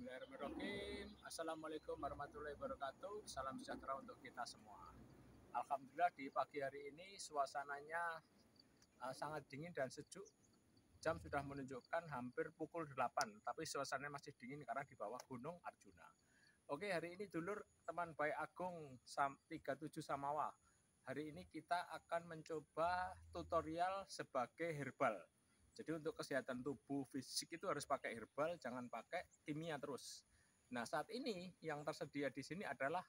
Bismillahirrahmanirrahim. Assalamualaikum warahmatullahi wabarakatuh. Salam sejahtera untuk kita semua. Alhamdulillah di pagi hari ini suasananya sangat dingin dan sejuk. Jam sudah menunjukkan hampir pukul 8, tapi suasananya masih dingin karena di bawah Gunung Arjuna. Oke, hari ini dulur teman baik Agung 37 Samawa. Hari ini kita akan mencoba tutorial sebagai herbal. Jadi untuk kesehatan tubuh fisik itu harus pakai herbal, jangan pakai kimia terus. Nah, saat ini yang tersedia di sini adalah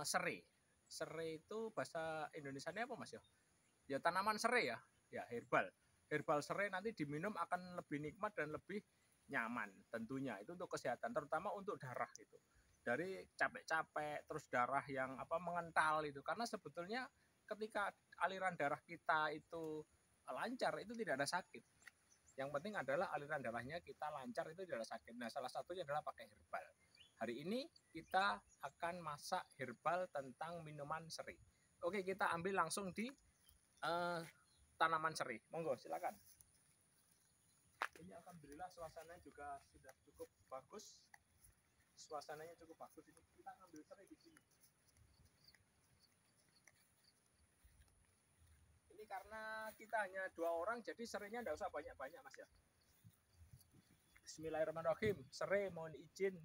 serai. Serai itu bahasa Indonesianya apa, Mas ya? Ya tanaman serai ya. Ya, herbal. Herbal serai nanti diminum akan lebih nikmat dan lebih nyaman tentunya. Itu untuk kesehatan, terutama untuk darah itu. Dari capek-capek terus darah yang mengental itu. Karena sebetulnya ketika aliran darah kita itu lancar itu tidak ada sakit. Yang penting adalah aliran darahnya kita lancar, itu tidak ada sakit. Nah, salah satunya adalah pakai herbal. Hari ini kita akan masak herbal tentang minuman serai. Oke, kita ambil langsung di tanaman serai. Monggo, silakan. Ini alhamdulillah suasananya juga sudah cukup bagus. Suasananya cukup bagus. Ini kita ambil serai di sini. Ini karena kita hanya 2 orang, jadi serainya tidak usah banyak-banyak, Mas ya. Bismillahirrahmanirrahim. Serai mohon izin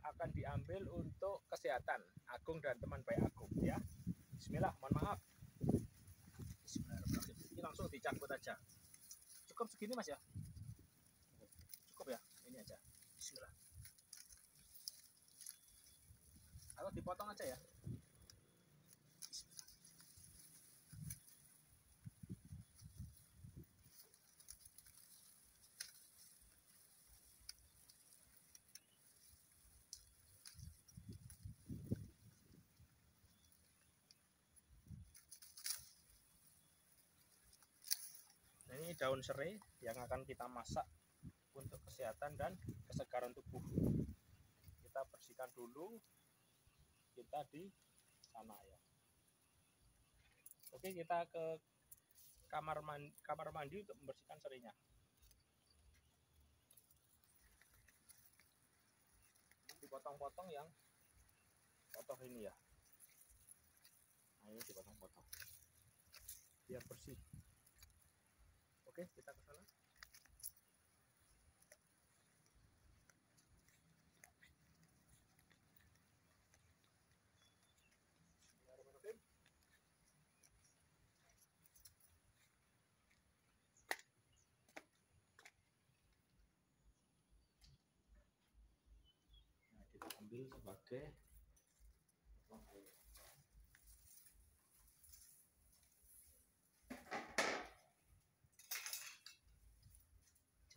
akan diambil untuk kesehatan Agung dan teman baik Agung ya. Bismillah, mohon maaf. Bismillahirrahmanirrahim. Ini langsung dicabut aja. Cukup segini, Mas ya? Cukup ya? Ini aja. Bismillah. Atau dipotong aja ya. Nah, ini daun serai yang akan kita masak untuk kesehatan dan kesegaran tubuh. Kita bersihkan dulu. Kita di sana ya. Oke, kita ke kamar mandi untuk membersihkan serainya. Dipotong-potong yang kotor ini ya. Nah, ini dipotong-potong biar bersih. Oke, kita ke sana. Nah, kita ambil sebagai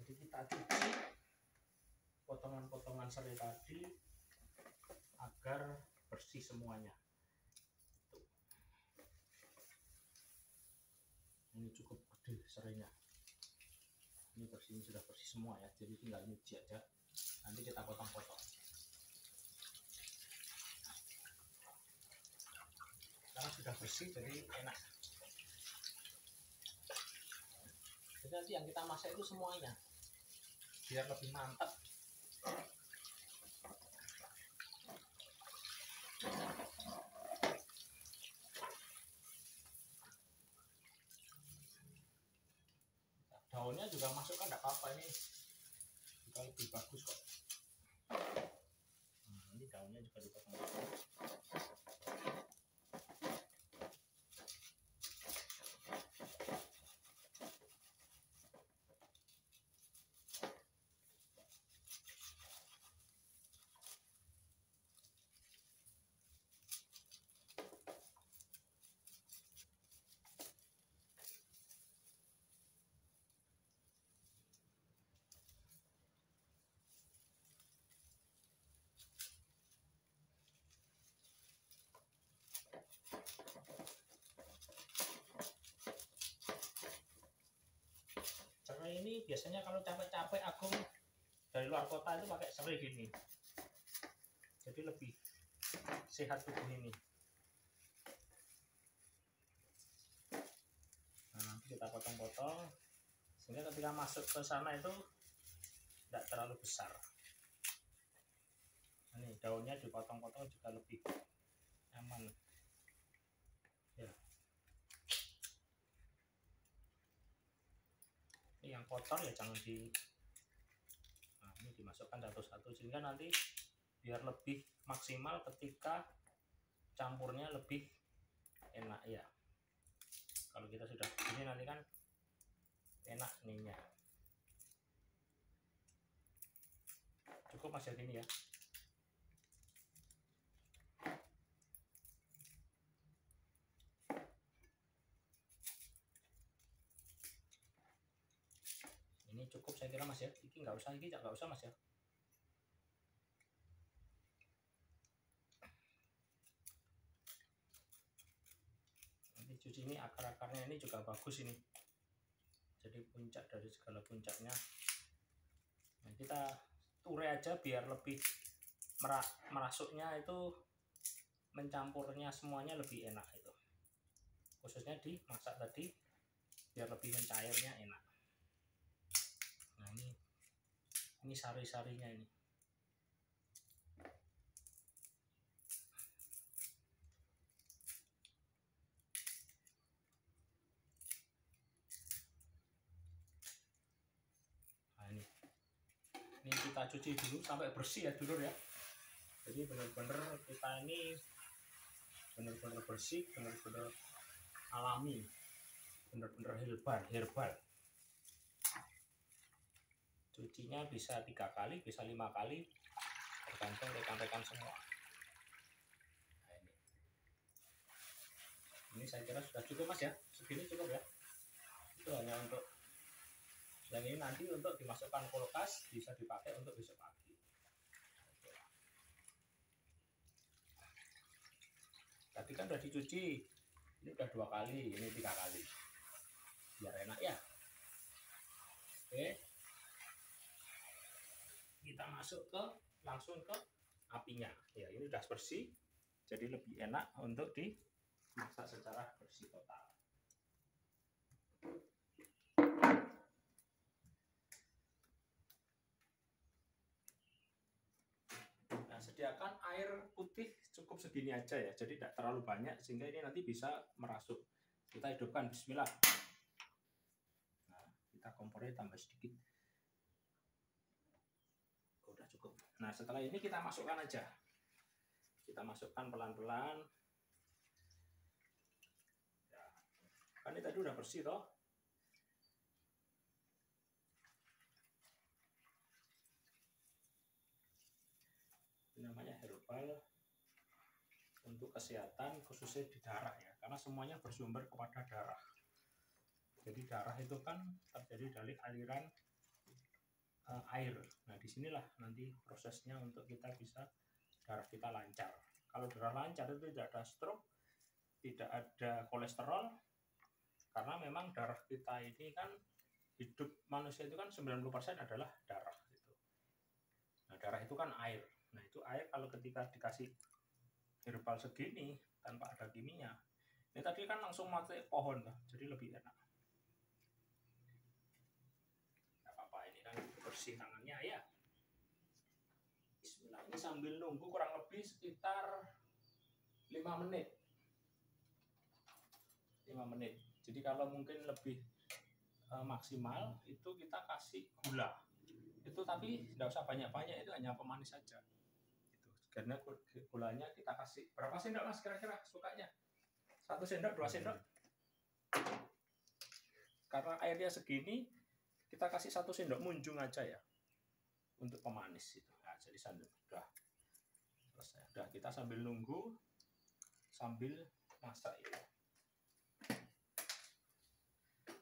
jadi kita cuci potongan-potongan serai tadi agar bersih semuanya. Ini cukup gede serainya. Ini bersih, ini sudah bersih semua ya. Jadi tinggal nyuci aja. Nanti kita potong-potong. Karena sudah bersih jadi enak. Jadi nanti yang kita masak itu semuanya biar lebih mantap. Daunnya juga masukkan, tidak apa-apa, ini juga lebih bagus kok. Nah, ini daunnya juga dipotong-potong. Serai ini biasanya kalau capek-capek Agung dari luar kota itu pakai serai gini. Jadi lebih sehat tubuh ini. Nah, nanti kita potong-potong sehingga ketika masuk ke sana itu tidak terlalu besar. Ini daunnya dipotong-potong juga lebih nyaman ya. Ini yang kotor ya jangan ini dimasukkan satu-satu sehingga nanti biar lebih maksimal ketika campurnya lebih enak ya. Kalau kita sudah ini nanti kan enak ininya. Cukup Mas ya gini ya. Ini cukup saya kira Mas ya. Ini nggak usah Mas ya. Nanti cuci ini akar-akarnya ini juga bagus ini. Jadi puncak dari segala puncaknya. Nah, kita turai aja biar lebih merasuknya itu mencampurnya semuanya lebih enak itu. Khususnya dimasak tadi biar lebih mencairnya enak. Nah ini sari-sarinya ini. Nah ini kita cuci dulu sampai bersih ya dulur ya. Jadi benar-benar kita ini benar-benar bersih, benar-benar alami, benar-benar herbal. Cucinya bisa 3 kali, bisa 5 kali, tergantung rekan-rekan semua. Nah, ini saya kira sudah cukup Mas ya, segini cukup ya. Itu hanya untuk yang ini nanti untuk dimasukkan kulkas, bisa dipakai untuk besok pagi. Tadi kan udah dicuci, ini udah 2 kali, ini 3 kali, biar enak ya. Oke, kita masuk langsung ke apinya ya. Ini udah bersih, jadi lebih enak untuk dimasak secara bersih total. Nah, sediakan air putih cukup segini aja ya, jadi tidak terlalu banyak sehingga ini nanti bisa merasuk. Kita hidupkan, bismillah. Nah, kita kompornya tambah sedikit. Udah cukup. Nah, setelah ini kita masukkan aja. Kita masukkan pelan-pelan. Ya. Kan ini tadi udah bersih toh. Ini namanya herbal untuk kesehatan khususnya di darah ya, karena semuanya bersumber kepada darah. Jadi darah itu kan terjadi dari aliran air. Nah, disinilah nanti prosesnya untuk kita bisa darah kita lancar. Kalau darah lancar itu tidak ada stroke, tidak ada kolesterol, karena memang darah kita ini kan hidup manusia itu kan 90% adalah darah gitu. Nah, darah itu kan air. Nah, itu air kalau ketika dikasih herbal segini tanpa ada kimia, ini tadi kan langsung mati pohon lah, jadi lebih enak. Nggak apa-apa, ini kan bersih tangannya ya. Bismillah. Ini sambil nunggu kurang lebih sekitar 5 menit. 5 menit. Jadi kalau mungkin lebih maksimal itu kita kasih gula. Itu tapi tidak usah banyak-banyak, itu hanya pemanis saja. Karena gulanya kita kasih berapa sendok Mas kira-kira sukanya? 1 sendok, 2 sendok. Karena airnya segini, kita kasih 1 sendok munjung aja ya untuk pemanis itu. Nah, jadi sambil udah selesai. Udah, kita sambil nunggu, sambil masak itu.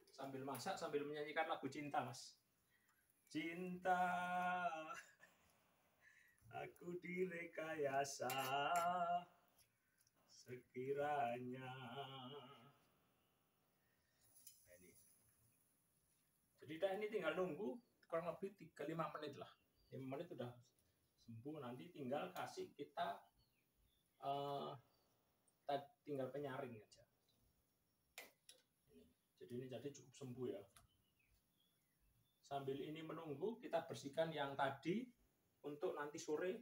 Sambil masak, sambil menyanyikan lagu cinta Mas. Cinta aku direkayasa sekiranya. Nah, ini. Jadi ini tinggal nunggu kurang lebih 3-5 menit lah. 5 menit sudah sembuh, nanti tinggal kasih kita tinggal penyaring aja. Jadi ini jadi cukup sembuh ya. Sambil ini menunggu, kita bersihkan yang tadi untuk nanti sore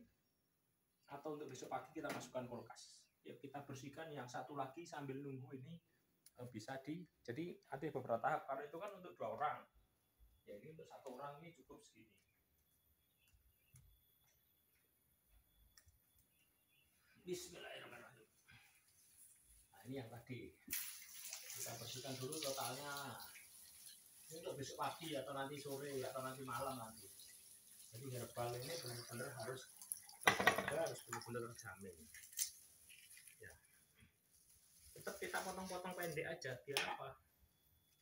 atau untuk besok pagi kita masukkan kulkas. Ya, kita bersihkan yang satu lagi sambil nunggu ini bisa jadi ada beberapa tahap, karena itu kan untuk 2 orang. Ya, ini untuk 1 orang ini cukup segini. Bismillahirrahmanirrahim. Nah, ini yang tadi kita bersihkan dulu totalnya. Ini untuk besok pagi atau nanti sore atau nanti malam nanti. Jadi herbal ini benar-benar harus benar-benar terjamin. Ya. Tetap kita potong-potong pendek aja, biar apa?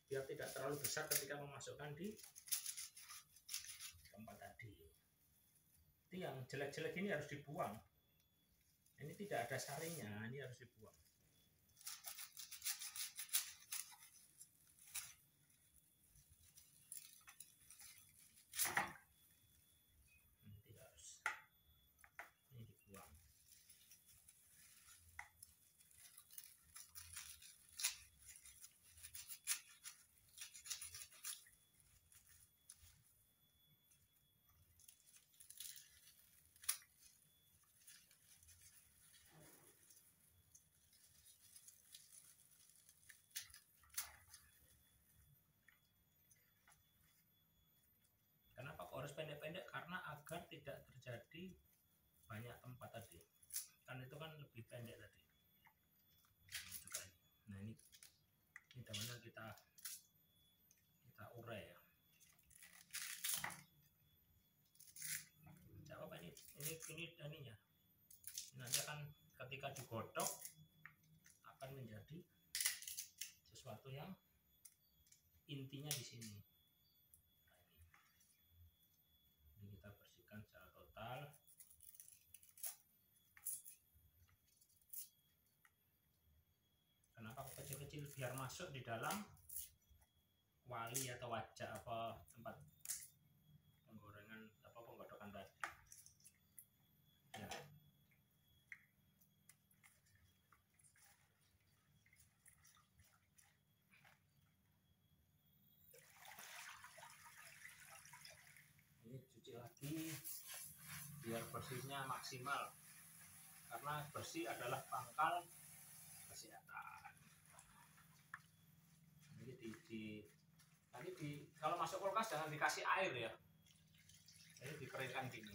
Biar tidak terlalu besar ketika memasukkan di tempat tadi. Itu yang jelek-jelek ini harus dibuang. Ini tidak ada saringnya, ini harus dibuang. Kenapa kok harus pendek-pendek? Karena agar tidak terjadi banyak tempat tadi. Kan itu kan lebih pendek tadi. Nah, ini daunnya kita urai ya. Tidak apa, ini daninya. Nanti akan ketika digodok akan menjadi sesuatu yang intinya di sini. Ini kita bersihkan secara total. Kenapa kecil-kecil? Biar masuk di dalam kuali atau wajah apa tempat penggorengan apa penggodokan tadi. Ya. Ini cuci lagi biar bersihnya maksimal, karena bersih adalah pangkal kesehatan. Nanti kalau masuk kulkas jangan dikasih air ya, ini dikeringkan gini.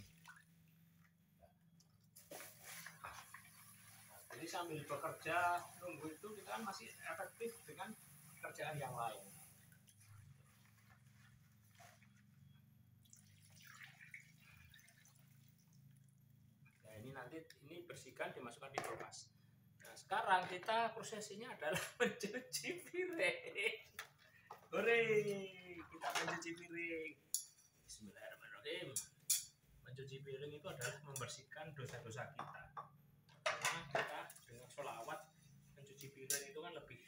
Jadi sambil bekerja nunggu itu kita kan masih efektif dengan kerjaan yang lain. Nah, ini nanti ini bersihkan, dimasukkan di kulkas. Nah, sekarang kita prosesinya adalah mencuci piring. Hore, kita mencuci piring. Bismillahirrahmanirrahim. Mencuci piring itu adalah membersihkan dosa-dosa kita. Karena kita dengan sholawat mencuci piring itu kan lebih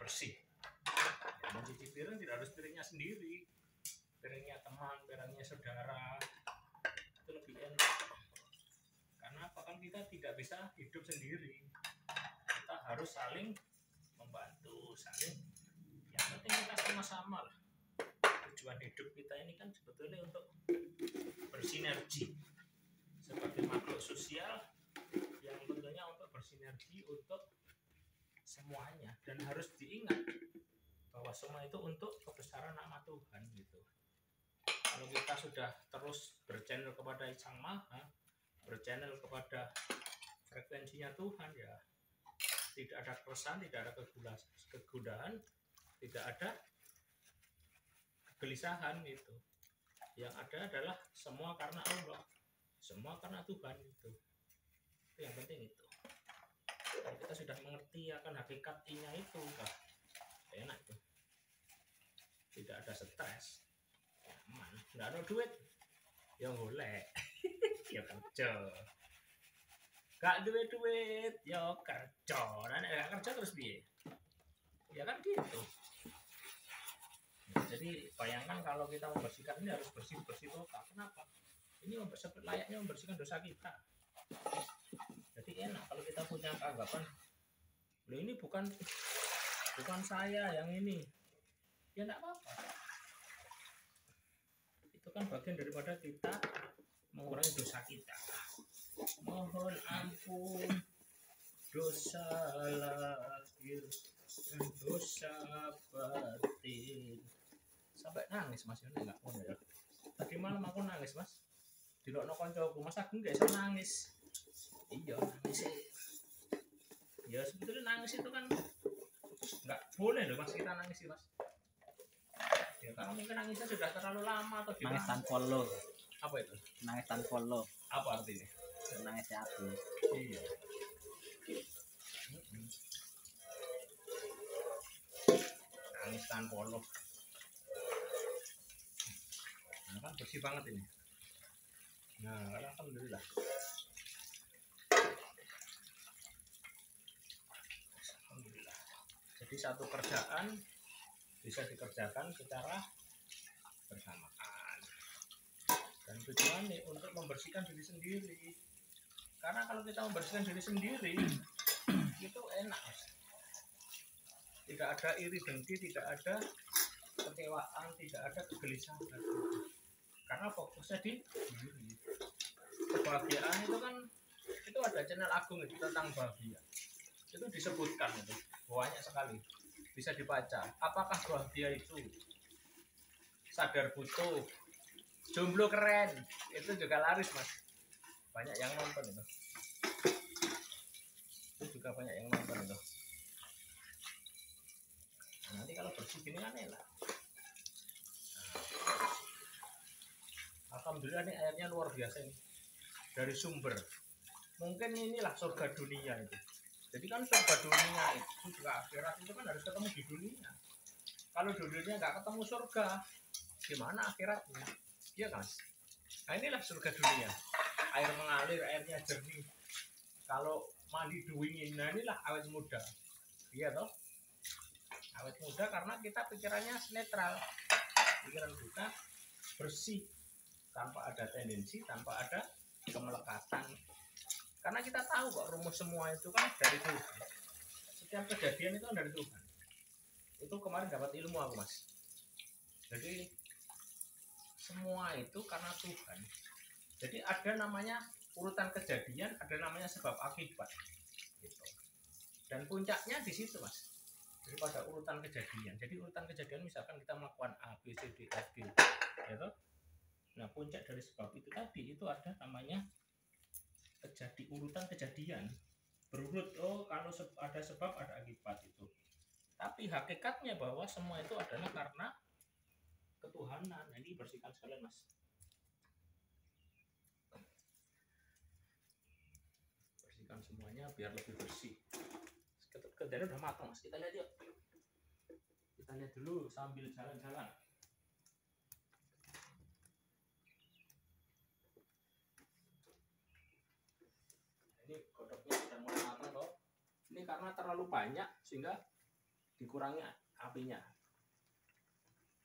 bersih. Ya, mencuci piring tidak harus piringnya sendiri, piringnya teman, piringnya saudara, itu lebih enak. Karena apa, kan kita tidak bisa hidup sendiri, kita harus saling membantu, saling, yang penting kita sama-sama lah. Tujuan hidup kita ini kan sebetulnya untuk bersinergi sebagai makhluk sosial yang tentunya untuk bersinergi untuk semuanya, dan harus diingat bahwa semua itu untuk kebesaran nama Tuhan gitu. Kalau kita sudah terus berchannel kepada Sang Maha, berchannel kepada frekuensinya Tuhan, ya tidak ada keresahan, tidak ada kegundahan, tidak ada kegelisahan gitu. Yang ada adalah semua karena Allah, semua karena Tuhan gitu. Itu yang penting itu. Kalau kita sudah mengerti akan hakikatnya itu, udah enak tuh. Tidak ada stres, nyaman, nggak ada duit, ya golek, ya kerja. Gak duit, ya kerja. Nah, gak kerja terus piye? Ya kan gitu. Nah, jadi bayangkan kalau kita membersihkan ini harus bersih total. Kenapa? Ini layaknya membersihkan dosa kita. Jadi enak kalau kita punya anggapan, loh ini bukan saya yang ini, ya enggak apa-apa. Itu kan bagian daripada kita mengurangi dosa kita. Mohon ampun dosa lahir dan dosa batin. Sampai nangis Mas, ini enggak ngono ya. Tadi malam aku nangis Mas. Dilokno koncoku, Mas Agung gak iso nangis. Iya, nangis sih. Ya sebetulnya nangis itu kan nggak boleh loh Mas, kita nangis sih Mas. Ya karena mungkin nangisnya sudah terlalu lama atau gimana. Nangis tanpa lo. Apa itu? Nangis tanpa lo. Apa artinya? Nangis aku. Iya. Nangis tanpa lo. Nah kan bersih banget ini. Nah, alhamdulillah. Alhamdulillah. Jadi satu kerjaan bisa dikerjakan secara bersamaan. Dan tujuannya untuk membersihkan diri sendiri. Karena kalau kita membersihkan diri sendiri, itu enak. Tidak ada iri dengki, tidak ada kekecewaan, tidak ada kegelisahan. Karena fokusnya di diri. Kebahagiaan itu kan, itu ada channel agung itu tentang bahagia. Itu disebutkan itu banyak sekali, bisa dibaca. Apakah bahagia itu sadar butuh, jomblo keren, itu juga laris Mas, banyak yang nonton itu juga banyak yang nonton itu. Nah, nanti kalau bersih gini kan enak. Nah, alhamdulillah ini airnya luar biasa ini, dari sumber. Mungkin inilah surga dunia itu. Jadi kan surga dunia itu juga akhirat itu kan harus ketemu di dunia. Kalau di dunia nggak ketemu surga, gimana akhiratnya? Iya kan? Nah inilah surga dunia. Air mengalir, airnya jernih. Kalau mandi dingin, nah inilah awet muda. Iya toh? Awet muda karena kita pikirannya netral. Pikiran kita bersih, tanpa ada tendensi, tanpa ada kemelekatan. Karena kita tahu kok rumus semua itu kan dari Tuhan. Setiap kejadian itu kan dari Tuhan. Itu kemarin dapat ilmu aku Mas. Jadi semua itu karena Tuhan. Jadi ada namanya urutan kejadian, ada namanya sebab akibat. Gitu. Dan puncaknya di situ Mas. Daripada urutan kejadian. Jadi urutan kejadian misalkan kita melakukan A, B, C, D, F, G. Gitu. Nah puncak dari sebab itu tadi itu ada namanya terjadi urutan kejadian berurut. Oh kalau ada sebab ada akibat itu. Tapi hakikatnya bahwa semua itu adalah karena ketuhanan. Nah, ini bersihkan sekalian Mas. Bersihkan semuanya biar lebih bersih. Kedelai udah matang Mas. Kita lihat yuk. Kita lihat dulu sambil jalan-jalan. Ini godoknya sudah mulai matang loh. Ini karena terlalu banyak sehingga dikurangi apinya.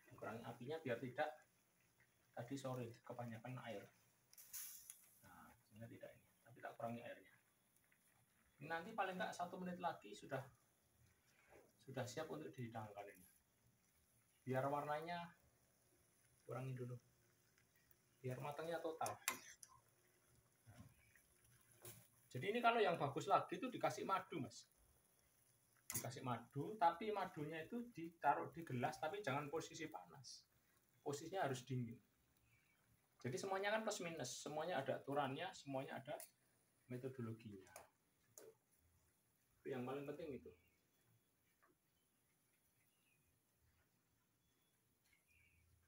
Dikurangi apinya biar tidak tadi sore kebanyakan air. Nah, sehingga tidak ini. Tapi tak kurangi airnya. Ini nanti paling enggak 1 menit lagi sudah siap untuk dihidangkan ini. Biar warnanya kurangin dulu. Biar matangnya total. Jadi ini kalau yang bagus lagi itu dikasih madu Mas. Dikasih madu, tapi madunya itu ditaruh di gelas, tapi jangan posisi panas. Posisinya harus dingin. Jadi semuanya kan plus minus, semuanya ada aturannya, semuanya ada metodologinya. Itu yang paling penting itu.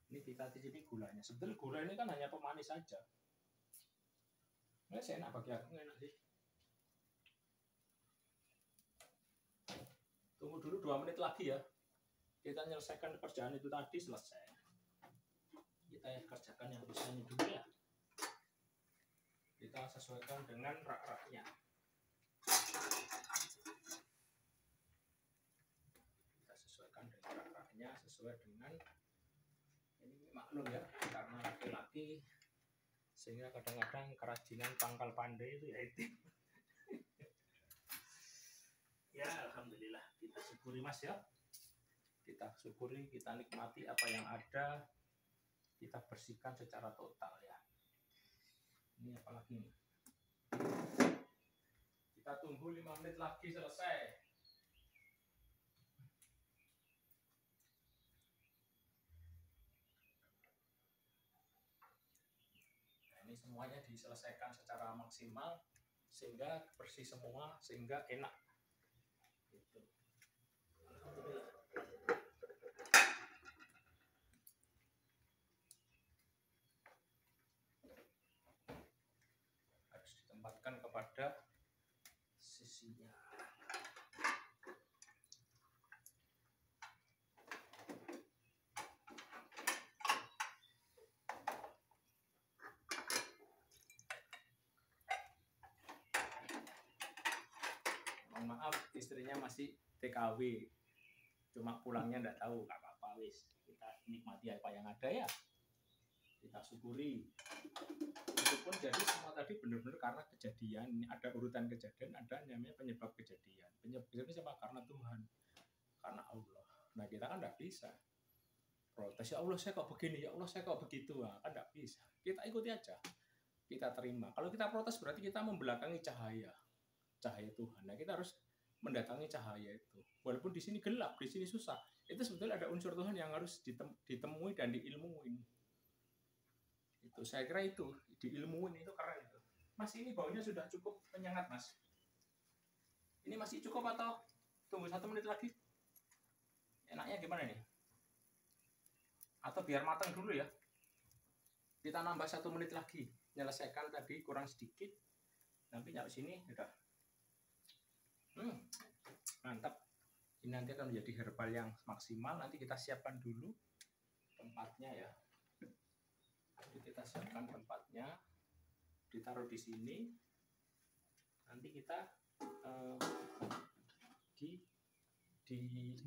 Ini kita cicipi gulanya. Sebetulnya gula ini kan hanya pemanis saja. Nah, enak bagi aku, enak sih. Tunggu dulu 2 menit lagi ya. Kita menyelesaikan pekerjaan itu tadi selesai. Kita kerjakan yang bisa ini dulu ya. Kita sesuaikan dengan rak-raknya. Kita sesuaikan dengan rak-raknya sesuai dengan ini, maklum ya, karena laki-laki sehingga kadang-kadang kerajinan pangkal pandai itu ya itu. Ya alhamdulillah, kita syukuri Mas ya. Kita syukuri, kita nikmati apa yang ada, kita bersihkan secara total ya. Ini apalagi nih? Kita tunggu 5 menit lagi selesai. Nah, ini semuanya diselesaikan secara maksimal sehingga bersih semua, sehingga enak. Gitu. Harus ditempatkan kepada sisinya. Maaf, istrinya masih TKW, cuma pulangnya enggak tahu, nggak apa-apa, wis kita nikmati apa yang ada ya, kita syukuri. Itu pun jadi semua tadi benar-benar karena kejadian, ada urutan kejadian, ada namanya penyebab kejadian. Penyebab kejadian siapa? Karena Tuhan, karena Allah. Nah kita kan enggak bisa protes, ya Allah saya kok begini, ya Allah saya kok begitu, nah, kan enggak bisa. Kita ikuti aja, kita terima. Kalau kita protes berarti kita membelakangi cahaya Tuhan. Nah, kita harus mendatangi cahaya itu. Walaupun di sini gelap, di sini susah. Itu sebetulnya ada unsur Tuhan yang harus ditemui dan diilmuin. Itu saya kira itu, diilmuin itu keren itu. Mas, ini baunya sudah cukup menyengat, Mas. Ini masih cukup atau tunggu 1 menit lagi? Enaknya gimana nih? Atau biar matang dulu ya? Kita nambah 1 menit lagi. Menyelesaikan tadi kurang sedikit. Nanti nyampe sini udah. Mantap. Ini nanti akan menjadi herbal yang maksimal. Nanti kita siapkan dulu tempatnya ya. Jadi kita siapkan tempatnya, ditaruh di sini. Nanti kita sini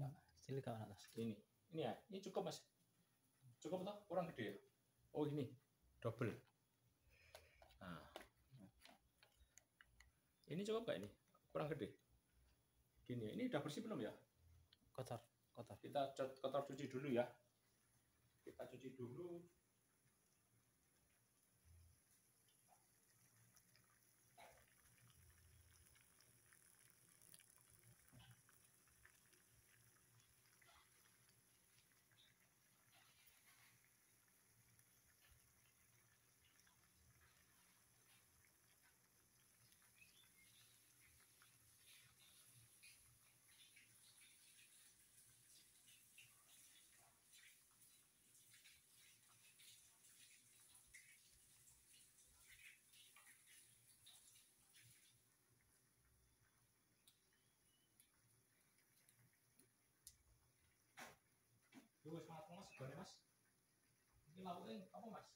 ke atas. Ini ya. Ini cukup, Mas. Cukup atau kurang gede ya? Oh ini double. Nah, ini cukup gak ini? Kurang gede. Gini, ini udah bersih belum ya? Kotor. Kita kotor cuci dulu ya. Kita cuci dulu. Duh, semangat Mas, segone Mas. Ini lauknya apa Mas?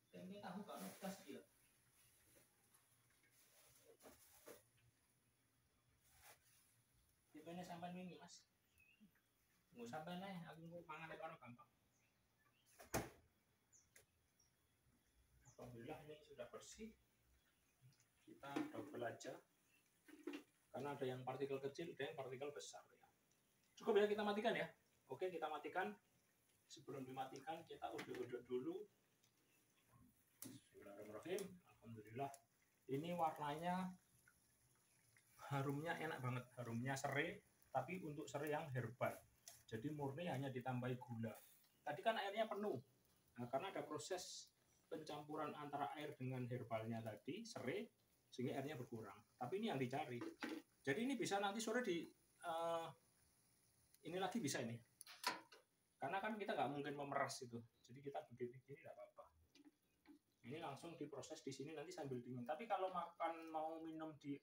Tempe tahu gak ngegas iki ya? Tempenya sampean wingi Mas. Nggak sampean nih, aku mau pangan kono gampang. Alhamdulillah ini sudah bersih. Kita double aja. Karena ada yang partikel kecil, ada yang partikel besar ya. Cukup ya, kita matikan ya. Oke, kita matikan. Sebelum dimatikan kita uduk-uduk dulu. Bismillahirrahmanirrahim. Alhamdulillah. Ini warnanya harumnya enak banget, harumnya serai, tapi untuk serai yang herbal. Jadi murni hanya ditambahi gula. Tadi kan airnya penuh. Nah, karena ada proses pencampuran antara air dengan herbalnya tadi, serai, sehingga airnya berkurang. Tapi ini yang dicari. Jadi ini bisa nanti sore ini lagi bisa ini. Karena kan kita nggak mungkin memeras itu. Jadi kita begini nggak apa-apa. Ini langsung diproses di sini nanti sambil dingin. Tapi kalau mau minum di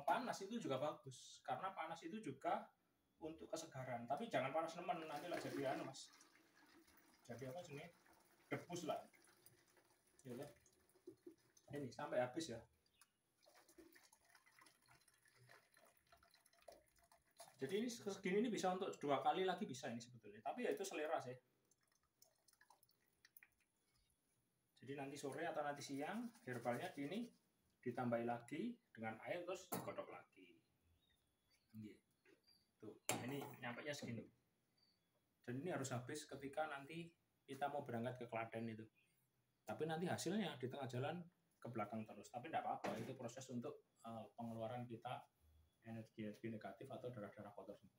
panas itu juga bagus. Karena panas itu juga untuk kesegaran. Tapi jangan panas nemen, nanti lah jadi Mas. Jadi apa sini? Debus lah. Ya, ini sampai habis ya. Jadi ini segini ini bisa untuk 2 kali lagi bisa ini sebetulnya. Tapi ya itu selera sih. Jadi nanti sore atau nanti siang herbalnya ini ditambahi lagi dengan air terus digodok lagi. Tuh, ini nyampainya segini. Dan ini harus habis ketika nanti kita mau berangkat ke Klaten itu. Tapi nanti hasilnya di tengah jalan ke belakang terus. Tapi tidak apa-apa, itu proses untuk pengeluaran kita energi negatif atau darah-darah kotor semua.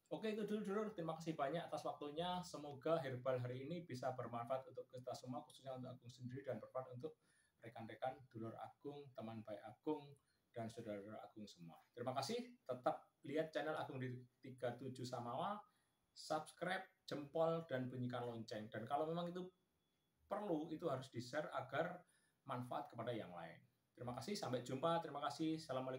Oke, itu dulu dulur. Terima kasih banyak atas waktunya. Semoga herbal hari ini bisa bermanfaat untuk kita semua, khususnya untuk Agung sendiri, dan bermanfaat untuk rekan-rekan dulur Agung, teman baik Agung, dan saudara Agung semua. Terima kasih. Tetap lihat channel Agung di 37 Samawa, subscribe, jempol, dan bunyikan lonceng. Dan kalau memang itu perlu, itu harus di-share agar manfaat kepada yang lain. Terima kasih. Sampai jumpa. Terima kasih. Assalamualaikum.